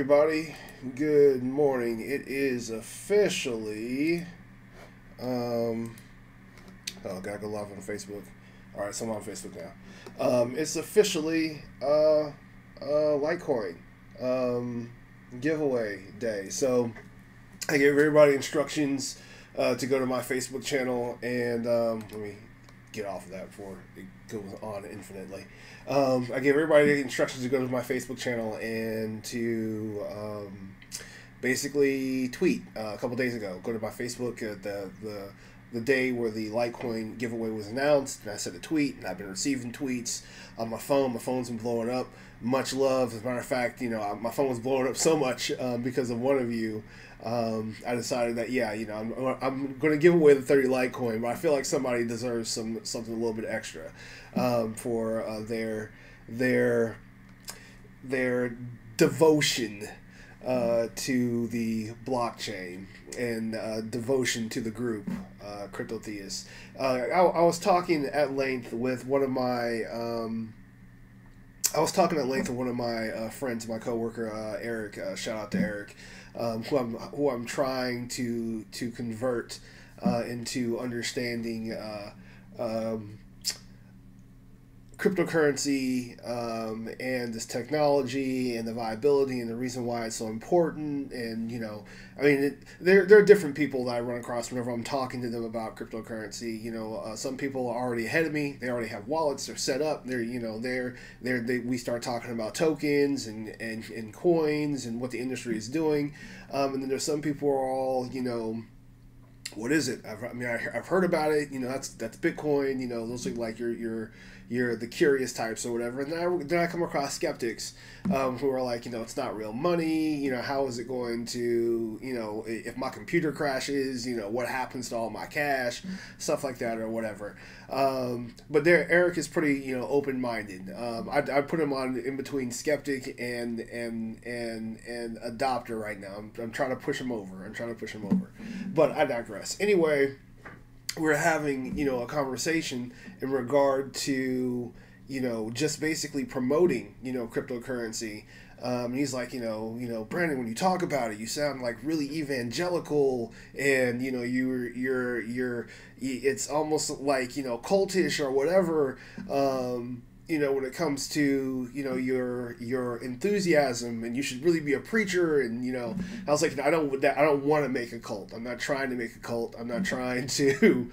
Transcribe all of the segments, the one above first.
everybody. Good morning. It is officially, gotta go live on Facebook. All right, so I'm on Facebook now. It's officially Litecoin giveaway day. So I gave everybody instructions to go to my Facebook channel, and let me get off of that before it goes on infinitely. I gave everybody instructions to go to my Facebook channel and to basically tweet a couple days ago. Go to my Facebook the day where the Litecoin giveaway was announced, and I sent a tweet, and I've been receiving tweets on my phone. My phone's been blowing up. Much love. As a matter of fact, my phone was blowing up so much because of one of you. I decided that I'm going to give away the 30 Litecoin, but I feel like somebody deserves something a little bit extra for their devotion to the blockchain and devotion to the group, Cryptotheists. I was talking at length with one of my friends, my coworker Eric. Shout out to Eric, who I'm trying to convert into understanding cryptocurrency and this technology and the viability and the reason why it's so important. And there are different people that I run across whenever I'm talking to them about cryptocurrency. Some people are already ahead of me. They already have wallets. They're set up. We start talking about tokens and coins and what the industry is doing. And then there's some people who are all, what is it? I've heard about it. That's Bitcoin. Those are like you're the curious types or whatever. And then I come across skeptics who are like, it's not real money. How is it going to, if my computer crashes, what happens to all my cash, stuff like that or whatever. But Eric is pretty, open-minded. I put him on in between skeptic and adopter right now. I'm trying to push him over. But I digress. Anyway, we're having, a conversation in regard to, just basically promoting, cryptocurrency. And he's like, Brandon, when you talk about it, you sound like really evangelical, and it's almost like, cultish or whatever. When it comes to, your enthusiasm, and you should really be a preacher. And, I was like, I don't want to make a cult. I'm not trying to make a cult. I'm not trying to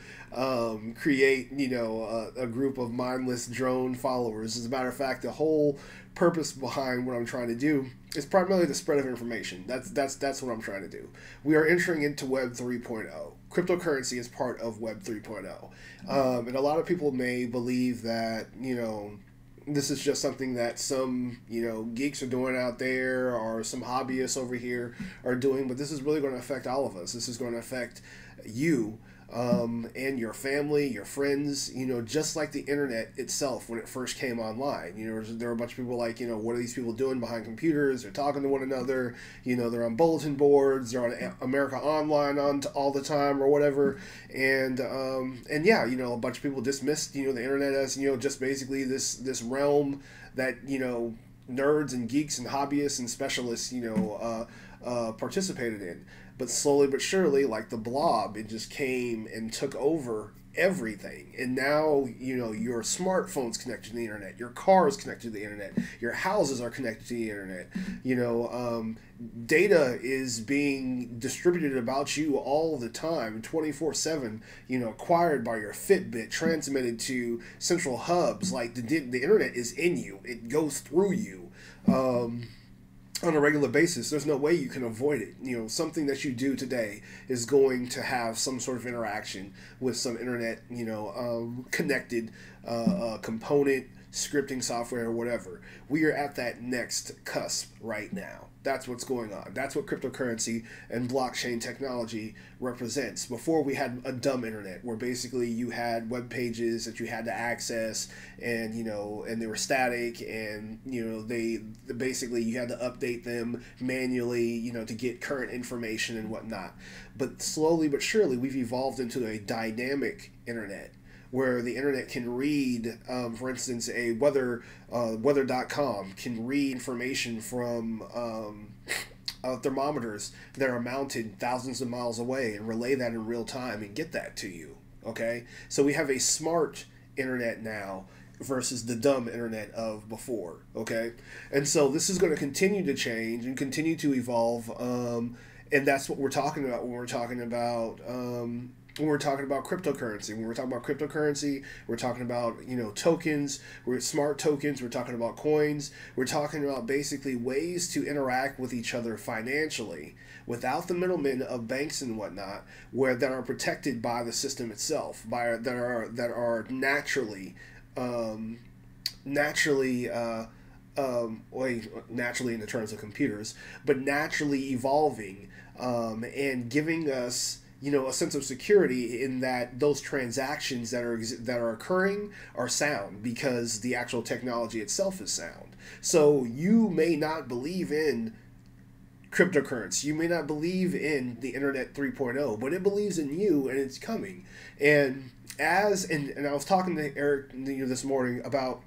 create, a group of mindless drone followers. As a matter of fact, the whole purpose behind what I'm trying to do is primarily the spread of information. That's what I'm trying to do. We are entering into Web 3.0. Cryptocurrency is part of Web 3.0. And a lot of people may believe that, this is just something that some, geeks are doing out there, or some hobbyists over here are doing, but this is really going to affect all of us. This is going to affect you and your family, your friends, just like the internet itself when it first came online. There were a bunch of people like, what are these people doing behind computers? They're talking to one another, they're on bulletin boards, they're on America Online all the time or whatever. And a bunch of people dismissed, the internet as, just basically this realm that, nerds and geeks and hobbyists and specialists, participated in. But slowly but surely, like the blob, it just came and took over everything. And now, your smartphone's connected to the internet, your car is connected to the internet, your houses are connected to the internet. Data is being distributed about you all the time, 24/7, acquired by your Fitbit, transmitted to central hubs. Like the internet is in you, it goes through you. On a regular basis. There's no way you can avoid it. Something that you do today is going to have some sort of interaction with some internet, connected component, scripting software, or whatever. We are at that next cusp right now. That's what's going on. That's what cryptocurrency and blockchain technology represents. Before, we had a dumb internet where basically you had web pages that you had to access, and and they were static, and they basically you had to update them manually, to get current information and whatnot. But slowly but surely, we've evolved into a dynamic internet where the internet can read, for instance, a weather.com can read information from thermometers that are mounted thousands of miles away and relay that in real time and get that to you. Okay, so we have a smart internet now versus the dumb internet of before. Okay, and so this is going to continue to change and continue to evolve, and that's what we're talking about when we're talking about cryptocurrency. When we're talking about cryptocurrency, we're talking about, you know, tokens, we're smart tokens, we're talking about coins, we're talking about basically ways to interact with each other financially without the middlemen of banks and whatnot, where that are protected by the system itself, that are naturally naturally in the terms of computers, but naturally evolving, and giving us, you know, a sense of security in that those transactions that are occurring are sound because the actual technology itself is sound. So you may not believe in cryptocurrency, you may not believe in the internet 3.0, but it believes in you and it's coming. And and I was talking to Eric, you know, this morning about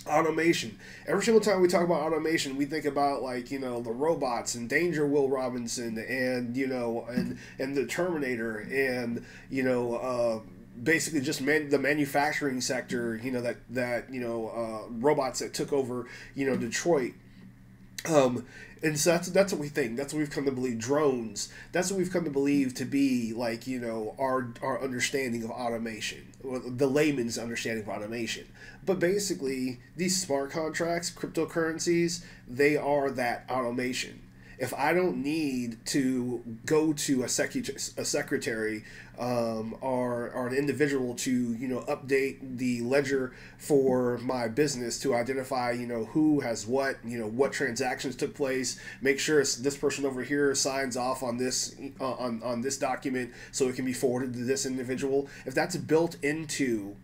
automation. Every single time we talk about automation, we think about, like, you know, the robots and Danger Will Robinson and, you know, and the Terminator and, you know, basically just the manufacturing sector, you know, that you know, robots that took over, you know, Detroit. And so that's what we think. That's what we've come to believe. Drones. That's what we've come to believe to be, like, you know, our understanding of automation, or the layman's understanding of automation. But basically, these smart contracts, cryptocurrencies, they are that automation. If I don't need to go to a secretary, or an individual to, you know, update the ledger for my business to identify, you know, who has what, you know, what transactions took place, make sure this person over here signs off on this on this document so it can be forwarded to this individual. If that's built into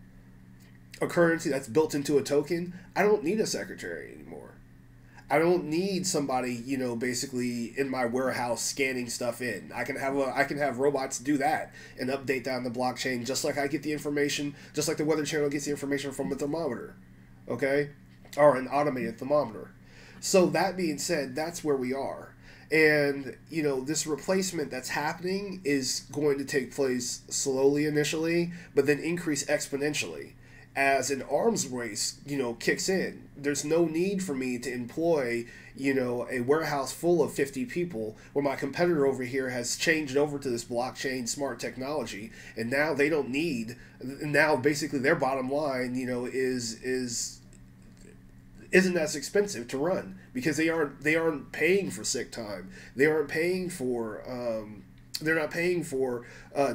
a currency, that's built into a token, I don't need a secretary anymore. I don't need somebody, you know, basically in my warehouse scanning stuff in. I can have robots do that and update that on the blockchain, just like I get the information, just like the Weather Channel gets the information from a thermometer, okay, or an automated thermometer. So that being said, that's where we are, and, you know, this replacement that's happening is going to take place slowly initially, but then increase exponentially as an arms race, you know, kicks in. There's no need for me to employ, you know, a warehouse full of 50 people where my competitor over here has changed over to this blockchain smart technology, and now they don't need. Now basically their bottom line, you know, isn't as expensive to run because they aren't paying for sick time. They aren't paying for. They're not paying for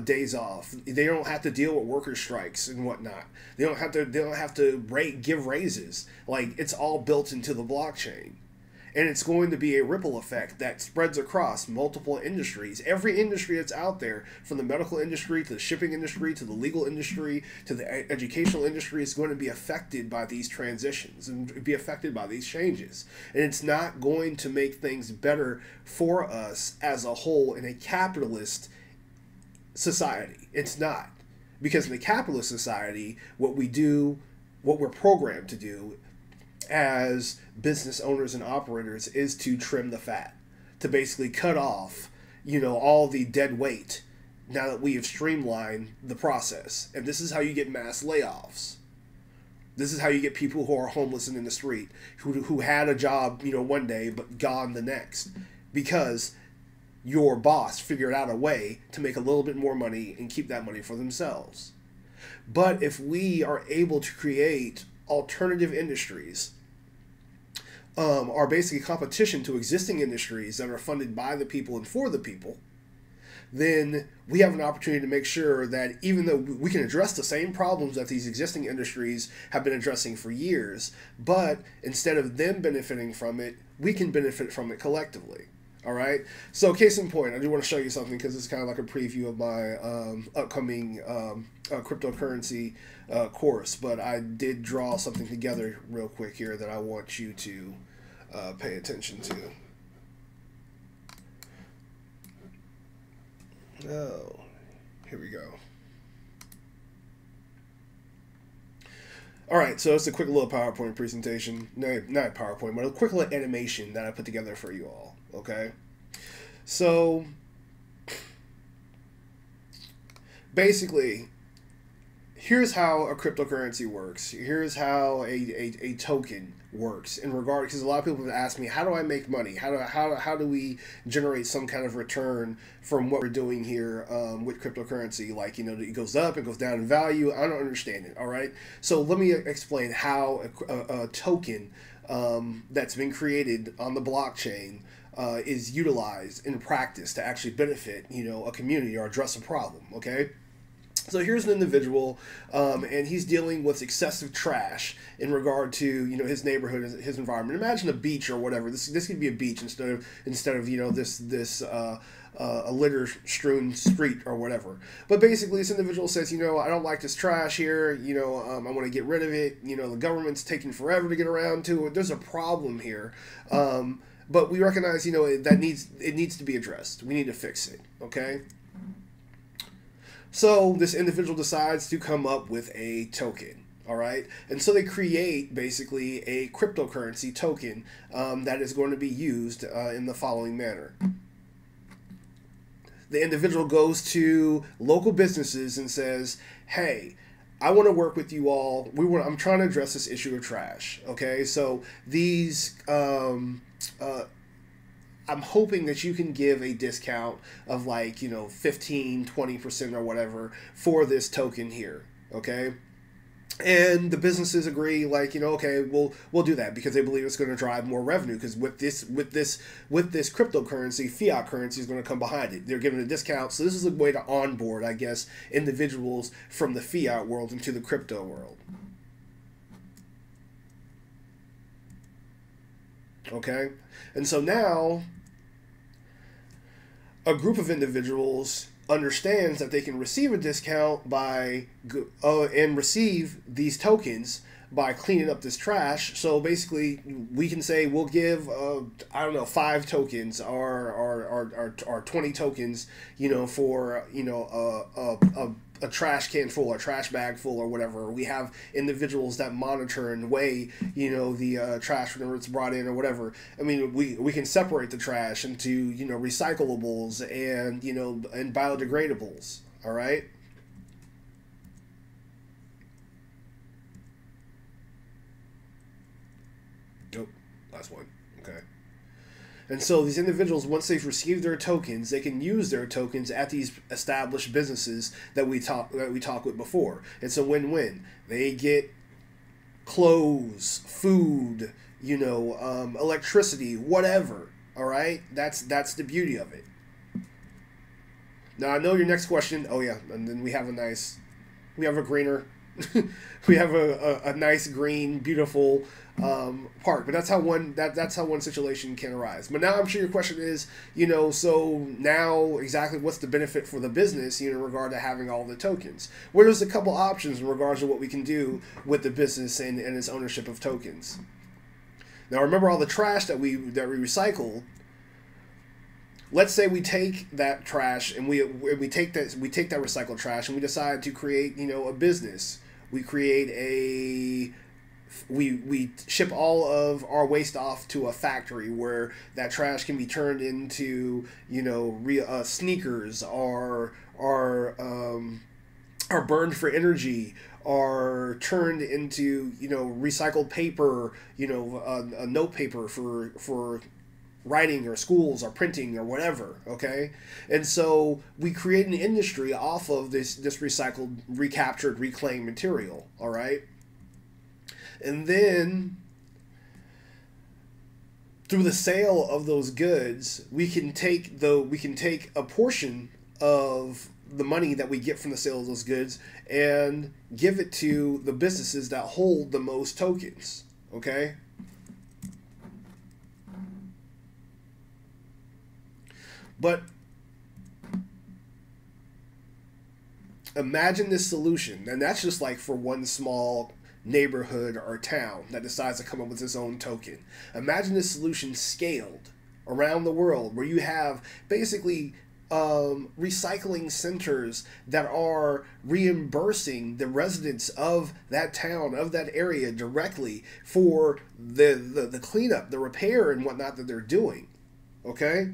days off. They don't have to deal with worker strikes and whatnot. They don't have to give raises. Like, it's all built into the blockchain, and it's going to be a ripple effect that spreads across multiple industries. Every industry that's out there, from the medical industry to the shipping industry to the legal industry to the educational industry, is going to be affected by these transitions and be affected by these changes. And it's not going to make things better for us as a whole in a capitalist society. It's not. Because in a capitalist society, what we're programmed to do as business owners and operators is to trim the fat, to basically cut off, you know, all the dead weight now that we have streamlined the process. And this is how you get mass layoffs. This is how you get people who are homeless and in the street, who had a job, you know, one day but gone the next, because your boss figured out a way to make a little bit more money and keep that money for themselves. But if we are able to create alternative industries, are basically competition to existing industries that are funded by the people and for the people, then we have an opportunity to make sure that even though we can address the same problems that these existing industries have been addressing for years, but instead of them benefiting from it, we can benefit from it collectively. All right. So case in point, I do want to show you something because it's kind of like a preview of my upcoming cryptocurrency course. But I did draw something together real quick here that I want you to pay attention to. Oh, here we go. All right, so it's a quick little PowerPoint presentation. No, not PowerPoint, but a quick little animation that I put together for you all. Okay, so basically, here's how a cryptocurrency works. Here's how a token works in regard, because a lot of people have asked me, how do I make money? How do we generate some kind of return from what we're doing here with cryptocurrency? Like, you know, it goes up, it goes down in value. I don't understand it. All right. So let me explain how a token that's been created on the blockchain is utilized in practice to actually benefit, you know, a community or address a problem. Okay. So here's an individual, and he's dealing with excessive trash in regard to, you know, his neighborhood, his environment. Imagine a beach or whatever. This could be a beach instead of you know a litter strewn street or whatever. But basically, this individual says, you know, I don't like this trash here. You know, I want to get rid of it. You know, the government's taking forever to get around to it. There's a problem here. But we recognize, you know, that it needs to be addressed. We need to fix it. Okay. So this individual decides to come up with a token, all right? And so they create basically a cryptocurrency token that is going to be used in the following manner. The individual goes to local businesses and says, hey, I want to work with you all. I'm trying to address this issue of trash, okay? So these... I'm hoping that you can give a discount of like, you know, 15-20% or whatever for this token here, okay? And the businesses agree, like, you know, okay, we'll do that because they believe it's going to drive more revenue, because with this cryptocurrency, fiat currency is going to come behind it. They're giving a discount, so this is a way to onboard, I guess, individuals from the fiat world into the crypto world. Okay, and so now a group of individuals understands that they can receive a discount by and receive these tokens by cleaning up this trash. So basically, we can say we'll give I don't know, 5 tokens or 20 tokens, you know, for, you know, a trash can full or trash bag full or whatever. We have individuals that monitor and weigh, you know, the trash whenever it's brought in or whatever. I mean, we can separate the trash into, you know, recyclables and, you know, and biodegradables. All right. Nope. Last one. Okay. And so these individuals, once they've received their tokens, they can use their tokens at these established businesses that we talked with before. It's a win-win. They get clothes, food, you know, electricity, whatever. All right, that's the beauty of it. Now I know your next question. Oh yeah, and then we have a greener. We have a nice green, beautiful park, but that's how one situation can arise. But now I'm sure your question is, you know, so now exactly what's the benefit for the business, you know, in regard to having all the tokens? Well, there's a couple options in regards to what we can do with the business and its ownership of tokens. Now remember all the trash that we recycle. Let's say we take that trash and we take that recycled trash and we decide to create, you know, a business. We create we ship all of our waste off to a factory where that trash can be turned into, you know, sneakers or burned for energy, are turned into, you know, recycled paper, you know, a note paper for writing or schools or printing or whatever. Okay, and so we create an industry off of this recycled, recaptured, reclaimed material. All right, and then through the sale of those goods, we can take a portion of the money that we get from the sale of those goods and give it to the businesses that hold the most tokens. Okay. But imagine this solution, and that's just like for one small neighborhood or town that decides to come up with its own token. Imagine this solution scaled around the world, where you have basically recycling centers that are reimbursing the residents of that town, of that area, directly for the cleanup, the repair, and whatnot that they're doing. Okay?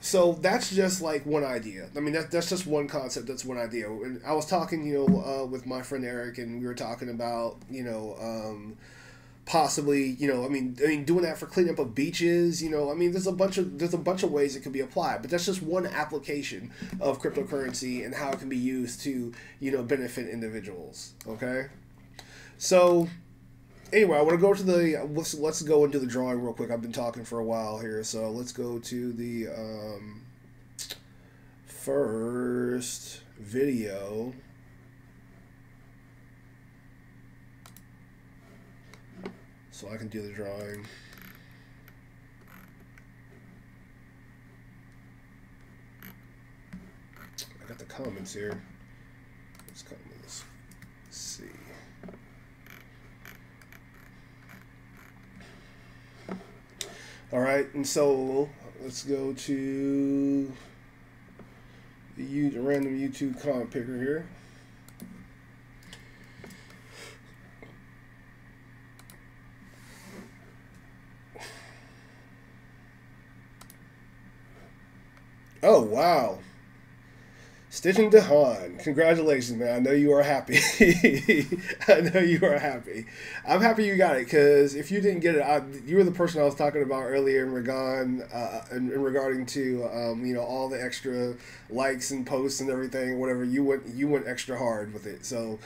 So that's just like one idea. I mean, that's just one concept. That's one idea. And I was talking, with my friend Eric, and we were talking about, possibly, I mean, doing that for cleanup of beaches. I mean, there's a bunch of ways it could be applied. But that's just one application of cryptocurrency and how it can be used to, benefit individuals. Okay, so. Anyway, I want to go to the let's go into the drawing real quick. I've been talking for a while here, so let's go to the first video. So I can do the drawing. I got the comments here. Let's comments. Let's see. All right, and so let's go to the random YouTube comment picker here. Oh, wow. Stitching Dehan, congratulations, man. I know you are happy. I know you are happy. I'm happy you got it, because if you didn't get it, you were the person I was talking about earlier regarding to all the extra likes and posts and everything, whatever. You went extra hard with it. So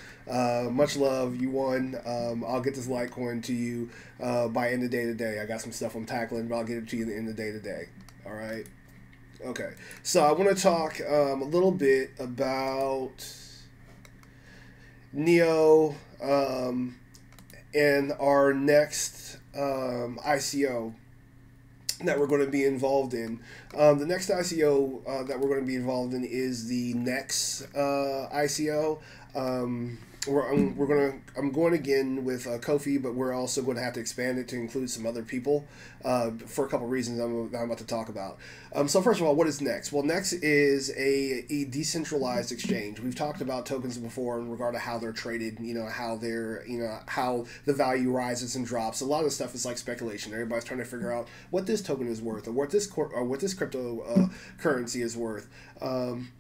much love. You won. I'll get this Litecoin to you by end of day today. I got some stuff I'm tackling, but I'll get it to you at the end of the day today. All right. Okay, so I want to talk a little bit about NEO and our next ICO that we're going to be involved in. The next ICO that we're going to be involved in is the NEX ICO. I'm going again with Kofi, but we're also going to have to expand it to include some other people for a couple reasons I'm about to talk about. So first of all, what is NEX? Well, NEX is a decentralized exchange. We've talked about tokens before in regard to how they're traded, how they're, how the value rises and drops. A lot of stuff is like speculation. Everybody's trying to figure out what this token is worth or what this crypto currency is worth.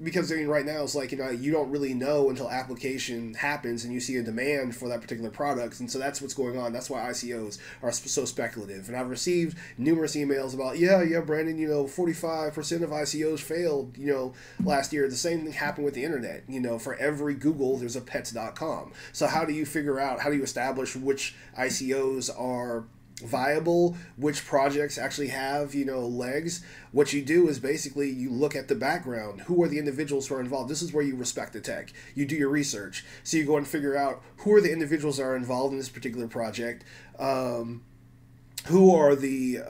Because right now it's like, you don't really know until application happens and you see a demand for that particular product. And so that's what's going on. That's why ICOs are so speculative. And I've received numerous emails about, yeah, Brandon, 45% of ICOs failed, last year. The same thing happened with the internet. For every Google, there's a pets.com. So how do you establish which ICOs are viable, which projects actually have legs? What you do is basically you look at the background. Who are the individuals who are involved? This is where you respect the tech. You do your research, so you go and figure out who are the individuals that are involved in this particular project, who are the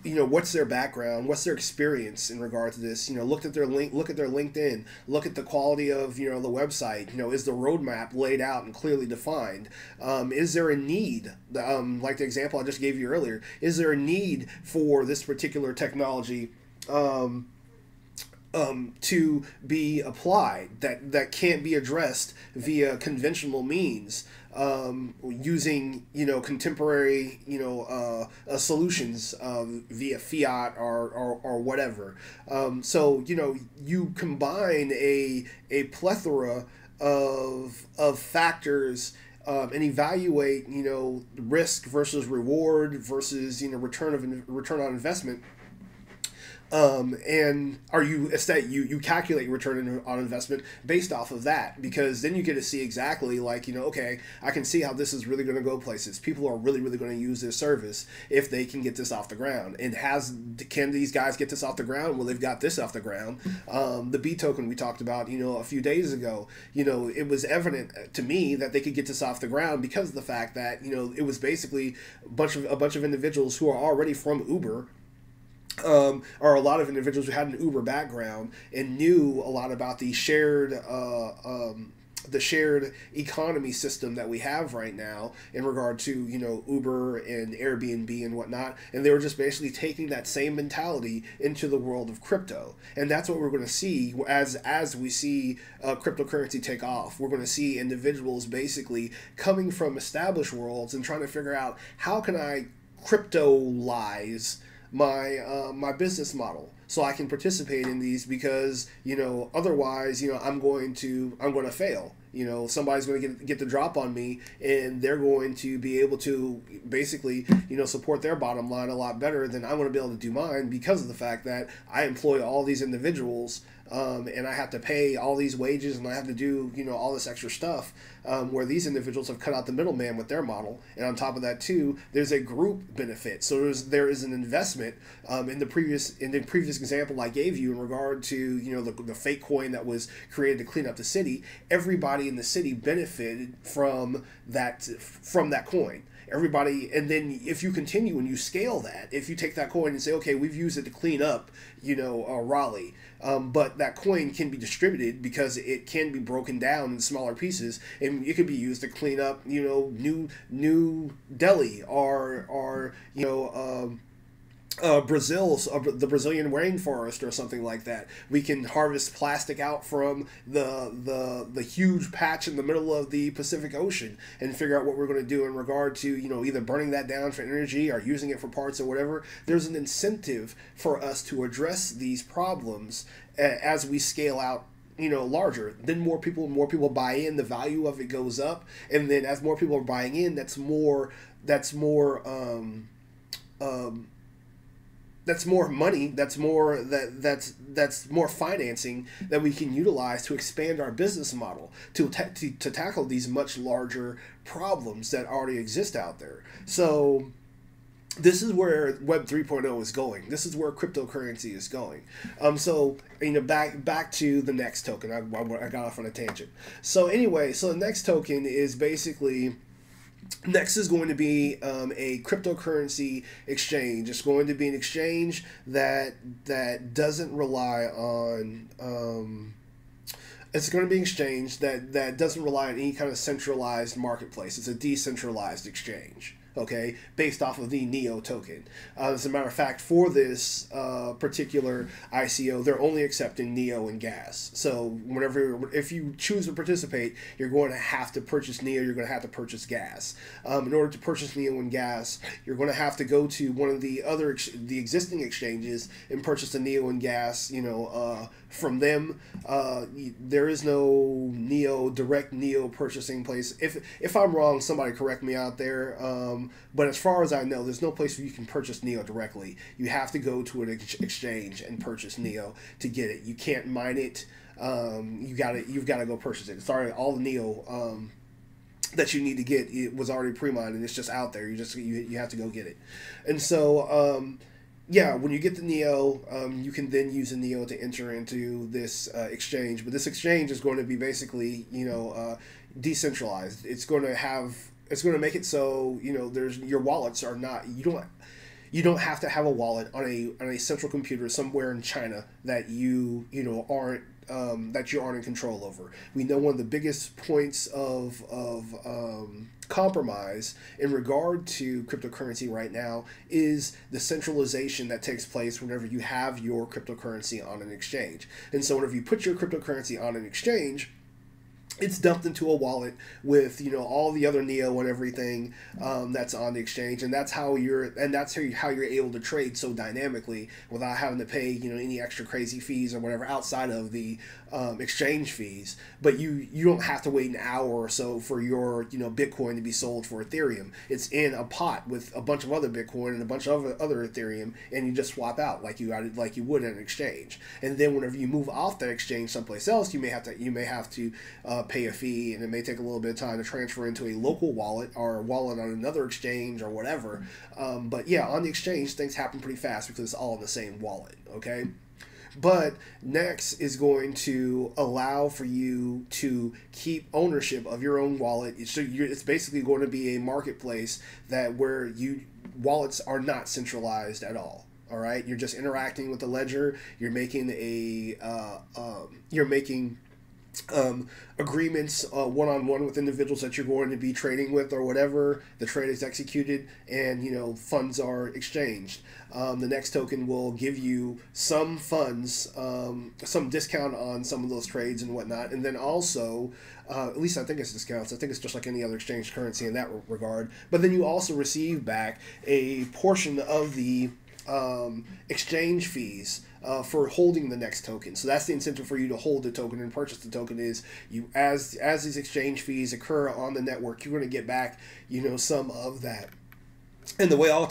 what's their background, what's their experience in regard to this. Look at their LinkedIn, look at the quality of the website. Is the roadmap laid out and clearly defined? Is there a need, like the example I just gave you earlier, is there a need for this particular technology to be applied that can't be addressed via conventional means, using contemporary solutions via fiat or whatever. So you combine a plethora of factors and evaluate risk versus reward versus return on investment. And you calculate your return on investment based off of that, because then you get to see exactly okay, I can see how this is really going to go places. People are really, really going to use this service if they can get this off the ground. And can these guys get this off the ground? Well, they've got this off the ground. The B token we talked about, a few days ago, it was evident to me that they could get this off the ground because of the fact that, it was basically a bunch of individuals who are already from Uber, or a lot of individuals who had an Uber background and knew a lot about the shared the shared economy system that we have right now in regard to, you know, Uber and Airbnb and whatnot, and they were just basically taking that same mentality into the world of crypto. And that's what we're going to see as we see cryptocurrency take off. We're going to see individuals basically coming from established worlds and trying to figure out, how can I cryptolize my business model so I can participate in these, because, you know, otherwise, you know, I'm going to fail. You know, somebody's going to get the drop on me, and they're going to be able to basically, you know, support their bottom line a lot better than I'm going to be able to do mine, because of the fact that I employ all these individuals, and I have to pay all these wages, and I have to do, you know, all this extra stuff, where these individuals have cut out the middleman with their model. And on top of that too, there's a group benefit. So there is an investment, in the previous example I gave you in regard to, you know, the fake coin that was created to clean up the city. Everybody in the city benefited from that coin. Everybody, and then if you continue and you scale that, if you take that coin and say, okay, we've used it to clean up, you know, Raleigh, but that coin can be distributed because it can be broken down in smaller pieces, and it can be used to clean up, you know, New Delhi, or you know, the Brazilian rainforest or something like that. We can harvest plastic out from the huge patch in the middle of the Pacific Ocean and figure out what we're going to do in regard to, you know, either burning that down for energy or using it for parts or whatever. There's an incentive for us to address these problems as we scale out, you know, larger. Then more people buy in, the value of it goes up, and then as more people are buying in, that's more money, that's more financing that we can utilize to expand our business model, to tackle these much larger problems that already exist out there. So this is where Web 3.0 is going. This is where cryptocurrency is going. So, you know, back to the NEX token. I got off on a tangent. So anyway, so the NEX token is basically, NEX is going to be a cryptocurrency exchange. It's going to be an exchange that doesn't rely on. It's going to be an exchange that doesn't rely on any kind of centralized marketplace. It's a decentralized exchange. Okay, based off of the NEO token. As a matter of fact, for this particular ICO, they're only accepting NEO and gas. So if you choose to participate, you're going to have to purchase NEO, you're going to have to purchase gas. In order to purchase NEO and gas, you're going to have to go to one of the existing exchanges and purchase the NEO and gas, you know, from them. There is no direct NEO purchasing place. If I'm wrong, somebody correct me out there. But as far as I know, there's no place where you can purchase NEO directly. You have to go to an exchange and purchase NEO to get it. You can't mine it. You've got to go purchase it. It's already, all the NEO that you need to get, it was already pre-mined, and it's just out there. You have to go get it. And so yeah, when you get the NEO, you can then use the NEO to enter into this exchange. But this exchange is going to be basically, you know, decentralized. It's going to make it so, you know, your wallets are not, you don't have to have a wallet on a central computer somewhere in China that you aren't in control over. We know one of the biggest points of compromise in regard to cryptocurrency right now is the centralization that takes place whenever you have your cryptocurrency on an exchange. And so whenever you put your cryptocurrency on an exchange, it's dumped into a wallet with, you know, all the other NEO and everything that's on the exchange, and that's how you're able to trade so dynamically without having to pay, you know, any extra crazy fees or whatever outside of the exchange fees. But you don't have to wait an hour or so for your, you know, Bitcoin to be sold for Ethereum. It's in a pot with a bunch of other Bitcoin and a bunch of other Ethereum, and you just swap out like you would in an exchange. And then whenever you move off that exchange someplace else, you may have to pay a fee, and it may take a little bit of time to transfer into a local wallet or a wallet on another exchange or whatever. But yeah, on the exchange, things happen pretty fast because it's all in the same wallet, okay? But NEX is going to allow for you to keep ownership of your own wallet. It's basically going to be a marketplace where wallets are not centralized at all. All right, you're just interacting with the ledger. You're making agreements one-on-one with individuals that you're going to be trading with or whatever. The trade is executed and, you know, funds are exchanged. The next token will give you some funds, some discount on some of those trades and whatnot. And then also, at least I think it's discounts. I think it's just like any other exchange currency in that regard. But then you also receive back a portion of the exchange fees for holding the next token. So that's the incentive for you to hold the token and purchase the token, is you, as these exchange fees occur on the network, you're going to get back, you know, some of that. And the way all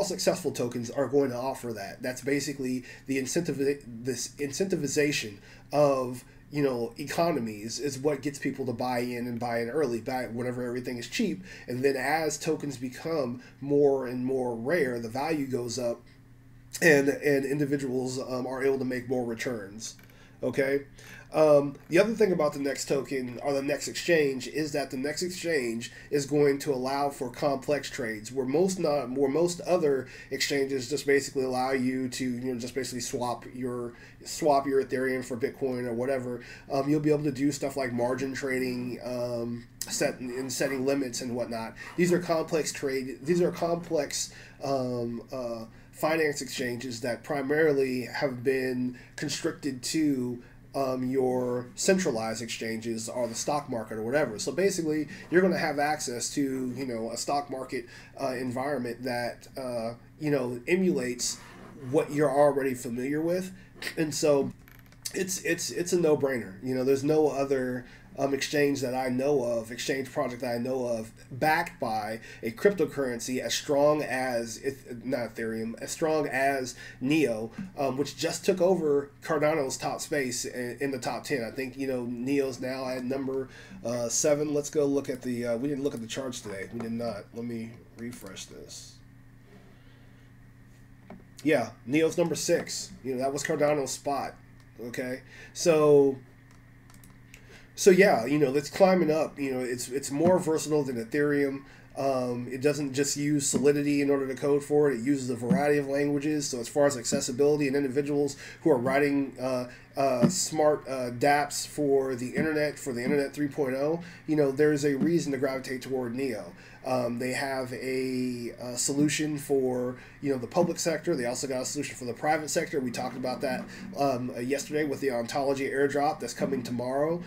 successful tokens are going to offer that. That's basically the incentivization of, you know, economies is what gets people to buy in early, buy whenever everything is cheap. And then as tokens become more and more rare, the value goes up, and individuals are able to make more returns. Okay. The other thing about the next token or the next exchange is that the next exchange is going to allow for complex trades, where most other exchanges just basically allow you to, you know, just basically swap your Ethereum for Bitcoin or whatever. You'll be able to do stuff like margin trading, setting limits and whatnot. These are complex finance exchanges that primarily have been constricted to your centralized exchanges or the stock market or whatever. So basically, you're going to have access to, you know, a stock market environment that you know, emulates what you're already familiar with, and so it's a no-brainer. You know, there's no other exchange project that I know of backed by a cryptocurrency as strong as, not Ethereum, as strong as Neo, which just took over Cardano's top space in the top 10. I think, you know, Neo's now at number 7. Let's go look at the, we didn't look at the charts today. We did not. Let me refresh this. Yeah, Neo's number 6. You know, that was Cardano's spot. Okay, so yeah, you know, it's climbing up. You know, it's more versatile than Ethereum. It doesn't just use Solidity in order to code for it. It uses a variety of languages. So as far as accessibility and individuals who are writing smart dApps for the Internet 3.0, you know, there's a reason to gravitate toward Neo. They have a solution for, you know, the public sector. They also got a solution for the private sector. We talked about that yesterday with the ontology airdrop that's coming tomorrow.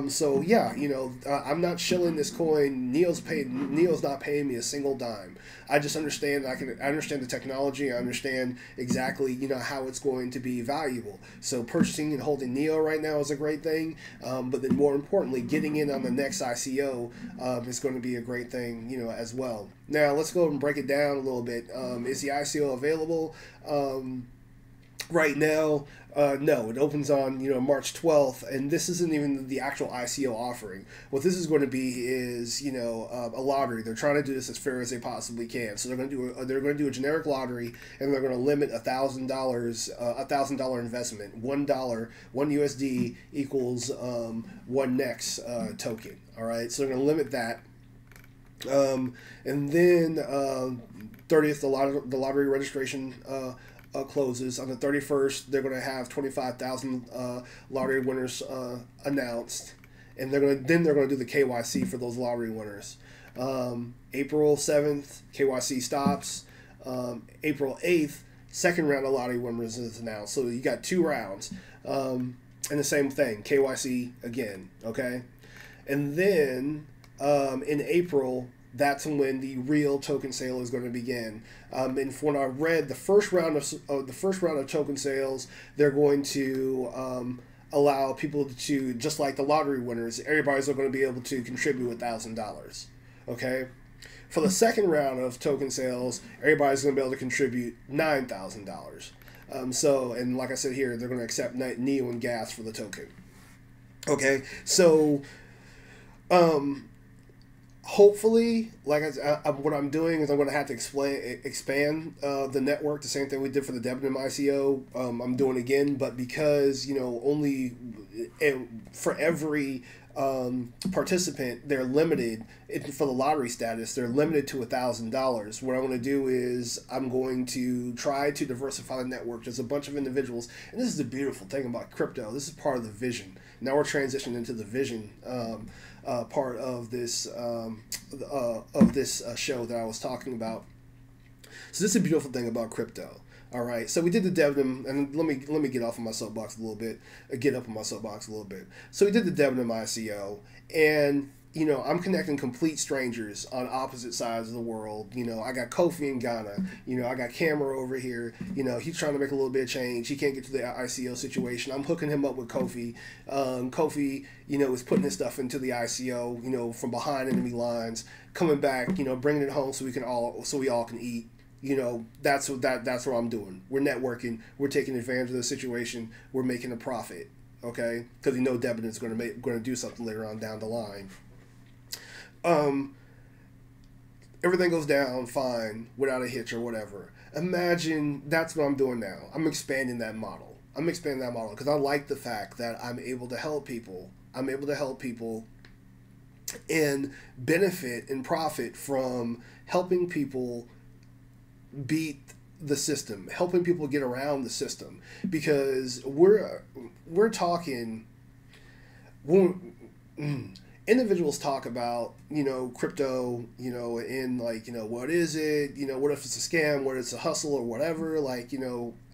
So yeah, you know, I'm not shilling this coin. Neo's not paying me a single dime. I just understand. I understand the technology. I understand exactly, you know, how it's going to be valuable. So purchasing and holding Neo right now is a great thing. But then more importantly, getting in on the NEX ICO is going to be a great thing, you know, as well. Now let's go and break it down a little bit. Is the ICO available? Right now, no. It opens on, you know, March 12th, and this isn't even the actual ICO offering. What this is going to be is, you know, a lottery. They're trying to do this as fair as they possibly can. So they're going to do a generic lottery, and they're going to limit $1,000 investment. $1 USD equals one NEX token. All right, so they're going to limit that. And then 30th, the lottery registration closes. On the 31st, they're going to have 25,000 lottery winners announced, and they're going to do the KYC for those lottery winners. April 7th, KYC stops. April 8th, second round of lottery winners is announced. So you got 2 rounds, and the same thing, KYC again. Okay, and then in April, that's when the real token sale is going to begin. And from what I read, the first round of token sales, they're going to allow people to, just like the lottery winners, everybody's going to be able to contribute $1,000. Okay. For the second round of token sales, everybody's going to be able to contribute $9,000. So, and like I said here, they're going to accept Neo and gas for the token. Okay, so hopefully, like what I'm doing is I'm going to have to expand the network, the same thing we did for the Debitum ICO. I'm doing again, but because, you know, only for every participant, they're limited for the lottery status. They're limited to $1,000. What I want to do is I'm going to try to diversify the network. There's a bunch of individuals, and this is the beautiful thing about crypto. This is part of the vision. Now we're transitioning into the vision part of this show that I was talking about. So this is a beautiful thing about crypto. All right, so we did the Debenham, and let me get off of my soapbox a little bit, get up on my soapbox a little bit. So we did the Debenham ICO, and I'm connecting complete strangers on opposite sides of the world. I got Kofi in Ghana. I got Cameron over here. He's trying to make a little bit of change. He can't get to the ICO situation. I'm hooking him up with Kofi. Kofi, is putting his stuff into the ICO. From behind enemy lines, coming back. Bringing it home so we all can eat. That's what I'm doing. We're networking. We're taking advantage of the situation. We're making a profit, okay? Because Debenham's going to do something later on down the line. Everything goes down fine without a hitch or whatever. Imagine that's what I'm doing now. I'm expanding that model. Because I like the fact that I'm able to help people. And benefit and profit from helping people beat the system, helping people get around the system, because we're talking individuals talk about crypto, in what is it, what if it's a scam, what if it's a hustle or whatever.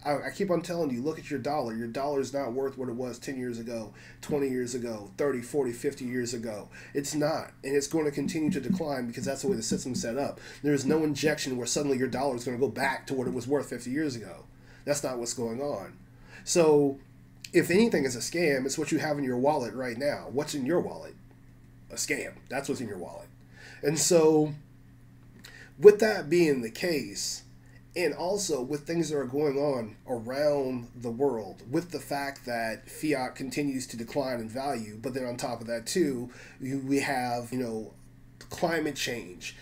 I keep on telling you, look at your dollar is not worth what it was 10 years ago, 20 years ago, 30, 40, 50 years ago. It's not, and it's going to continue to decline because that's the way the system's set up. There's no injection where suddenly your dollar is going to go back to what it was worth 50 years ago. That's not what's going on. So if anything is a scam, it's what you have in your wallet right now. What's in your wallet? A scam. That's what's in your wallet. And so with that being the case, and also with things that are going on around the world, with the fact that fiat continues to decline in value, but then on top of that too, we have climate change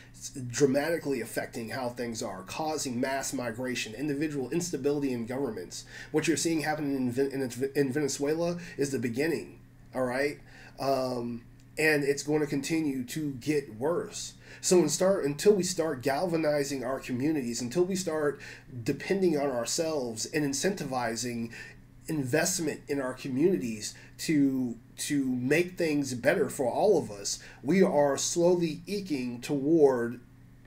dramatically affecting how things are, causing mass migration, individual instability in governments. What you're seeing happen in Venezuela is the beginning, all right? And it's going to continue to get worse. So until we start galvanizing our communities, until we start depending on ourselves and incentivizing investment in our communities to make things better for all of us, we are slowly eking toward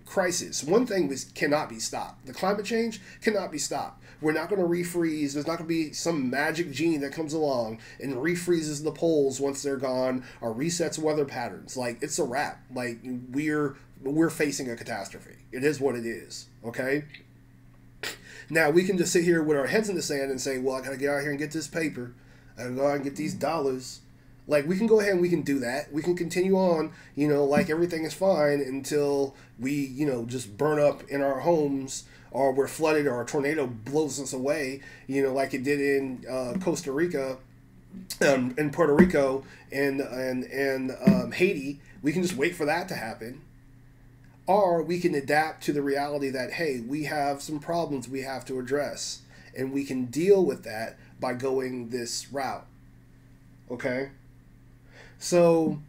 crisis. One thing cannot be stopped. The climate change cannot be stopped. We're not going to refreeze. There's not going to be some magic genie that comes along and refreezes the poles once they're gone or resets weather patterns. It's a wrap. We're facing a catastrophe. It is what it is. Okay? Now, we can just sit here with our heads in the sand and say, well, I got to get out here and get this paper. I got to go out and get these dollars. We can go ahead and we can do that. We can continue on, everything is fine until we, just burn up in our homes, or we're flooded, or a tornado blows us away, like it did in Costa Rica, in Puerto Rico, and Haiti. We can just wait for that to happen. Or we can adapt to the reality that, hey, we have some problems we have to address, and we can deal with that by going this route. Okay? So,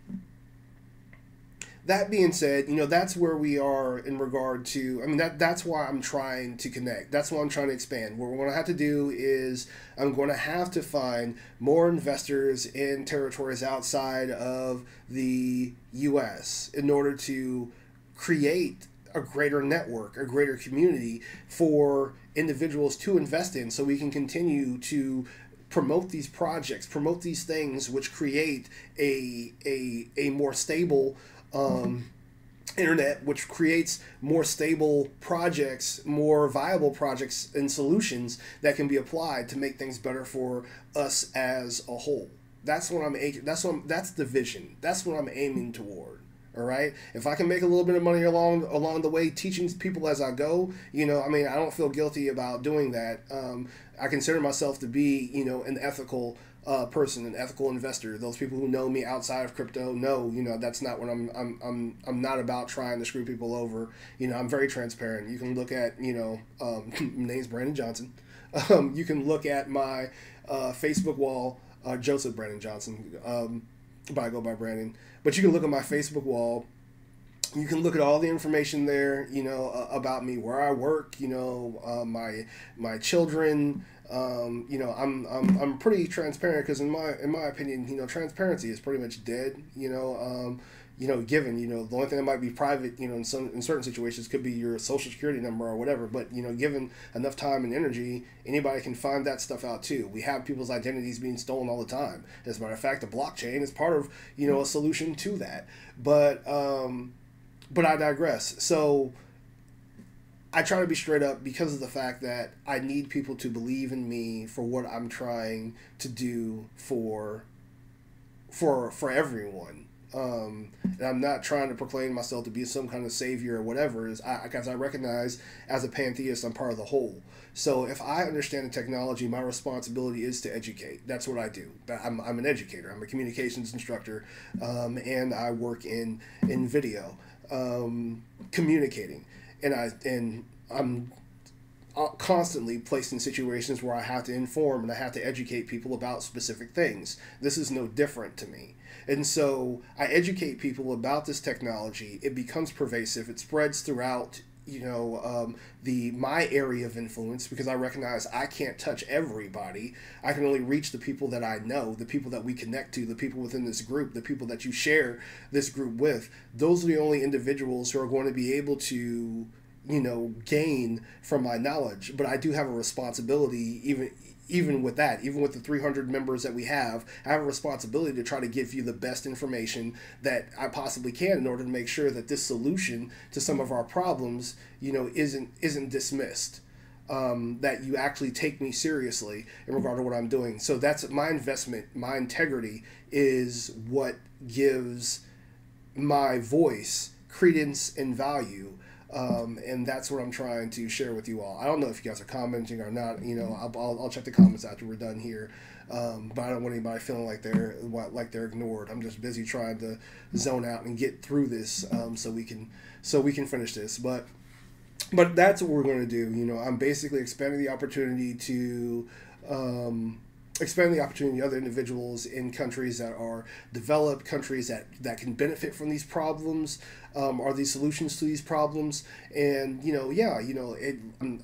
that being said, that's where we are in regard to, that's why I'm trying to connect. That's why I'm trying to expand. What we're going to have to do is I'm going to have to find more investors in territories outside of the U.S. in order to create a greater network, a greater community for individuals to invest in, so we can continue to promote these projects, promote these things which create a more stable internet, which creates more stable projects, more viable projects and solutions that can be applied to make things better for us as a whole. That's that's the vision. That's what I'm aiming toward. All right. If I can make a little bit of money along the way, teaching people as I go, I don't feel guilty about doing that. I consider myself to be, an ethical person, an ethical investor. Those people who know me outside of crypto know, that's not what I'm not about trying to screw people over. I'm very transparent. You can look at, my name's Brandon Johnson. You can look at my Facebook wall, Joseph Brandon Johnson. but I go by Brandon. But you can look at my Facebook wall. You can look at all the information there, about me, where I work, my children. I'm pretty transparent because in my opinion, transparency is pretty much dead. Given, the only thing that might be private, in certain situations could be your social security number or whatever. But, given enough time and energy, anybody can find that stuff out too. We have people's identities being stolen all the time. As a matter of fact, the blockchain is part of, a solution to that. But I digress. So I try to be straight up because of the fact that I need people to believe in me for what I'm trying to do for everyone. And I'm not trying to proclaim myself to be some kind of savior or whatever. Because I recognize as a pantheist, I'm part of the whole. So if I understand the technology, my responsibility is to educate. That's what I do. I'm an educator. I'm a communications instructor, and I work in video, communicating, and I'm constantly placed in situations where I have to inform and I have to educate people about specific things. This is no different to me. And so I educate people about this technology. It becomes pervasive. It spreads throughout, my area of influence, because I recognize I can't touch everybody. I can only reach the people that I know, the people that we connect to, the people within this group, the people that you share this group with. Those are the only individuals who are going to be able to, gain from my knowledge. But I do have a responsibility, even with that, even with the 300 members that we have, I have a responsibility to try to give you the best information that I possibly can in order to make sure that this solution to some of our problems, isn't dismissed. That you actually take me seriously in regard to what I'm doing. So that's my investment. My integrity is what gives my voice credence and value. And that's what I'm trying to share with you all. I don't know if you guys are commenting or not. I'll check the comments after we're done here. But I don't want anybody feeling like they're ignored. I'm just busy trying to zone out and get through this, so we can finish this. But that's what we're going to do. I'm basically expanding the opportunity to other individuals in countries that are developed, countries that can benefit from these problems, or these solutions to these problems. And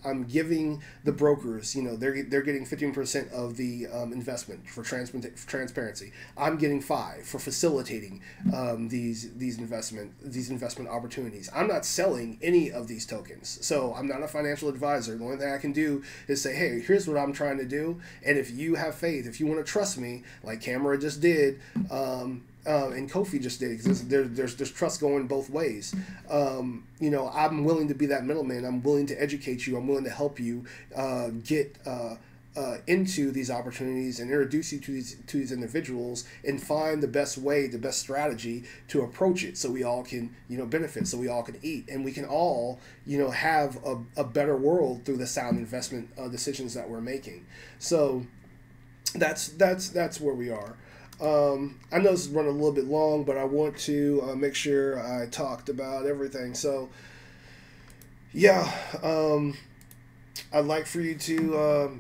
I'm giving the brokers, they're getting 15% of the investment for transparency. I'm getting 5 for facilitating these investment opportunities. I'm not selling any of these tokens, so I'm not a financial advisor. The only thing I can do is say, hey, here's what I'm trying to do, and if you have faith, if you want to trust me, like Camera just did, and Kofi just did, because there's trust going both ways. I'm willing to be that middleman. I'm willing to educate you. I'm willing to help you get into these opportunities and introduce you to these individuals and find the best way, the best strategy to approach it, so we all can benefit, so we all can eat, and we can all have a better world through the sound investment decisions that we're making. So that's where we are. I know this is running a little bit long, but I want to make sure I talked about everything. So, yeah, I'd like for you to,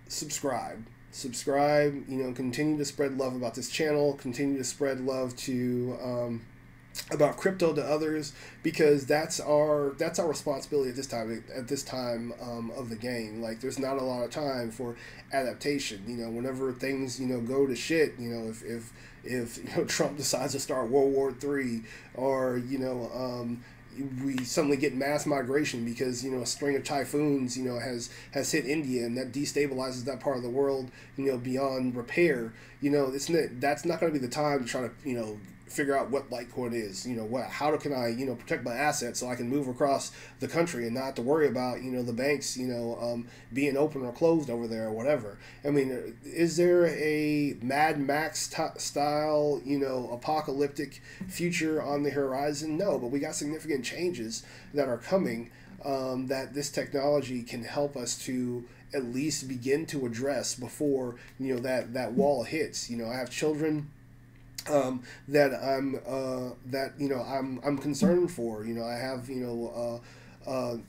subscribe, continue to spread love about this channel, continue to spread love to, about crypto to others, because that's our responsibility at this time of the game. Like, there's not a lot of time for adaptation. Whenever things go to shit, if Trump decides to start World War III, or we suddenly get mass migration because a string of typhoons has hit India, and that destabilizes that part of the world beyond repair. That's not going to be the time to try to figure out what Litecoin is. How can I protect my assets so I can move across the country and not have to worry about the banks being open or closed over there or whatever. I mean, is there a Mad Max style apocalyptic future on the horizon? No, but we got significant changes that are coming, that this technology can help us to at least begin to address before that wall hits. I have children that I'm concerned for. I have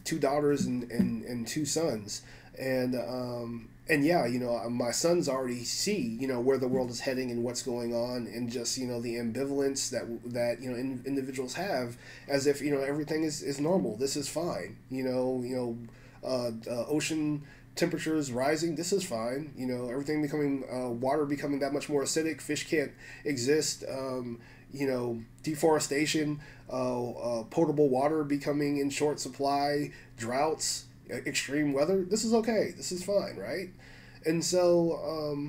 2 daughters and 2 sons, And yeah, my sons already see, where the world is heading and what's going on, and just, the ambivalence that individuals have, as if, everything is normal. This is fine. Ocean temperatures rising. This is fine. Everything becoming, water becoming that much more acidic. Fish can't exist. Deforestation, potable water becoming in short supply, droughts, extreme weather. This is okay. This is fine, right? And so,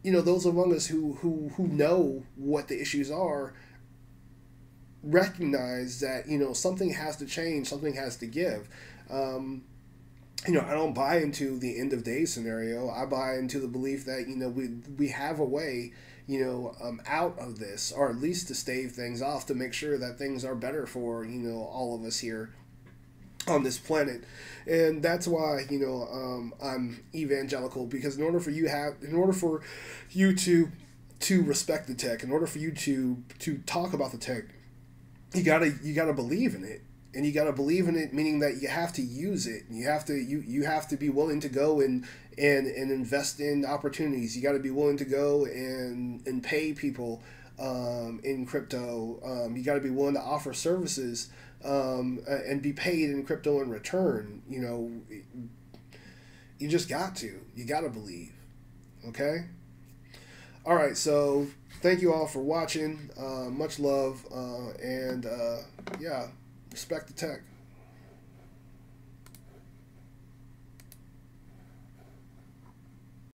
those among us who know what the issues are recognize that, something has to change, something has to give. I don't buy into the end of days scenario. I buy into the belief that, we have a way, out of this, or at least to stave things off, to make sure that things are better for, all of us here on this planet. And that's why, I'm evangelical, because in order for you to respect the tech, in order for you to talk about the tech, you gotta believe in it. And you got to believe in it, meaning that you have to use it. You have to be willing to go and invest in opportunities. You got to be willing to go and pay people in crypto. You got to be willing to offer services and be paid in crypto in return. You just got to. You got to believe. Okay? All right, so thank you all for watching. Much love. And yeah. Respect the tech.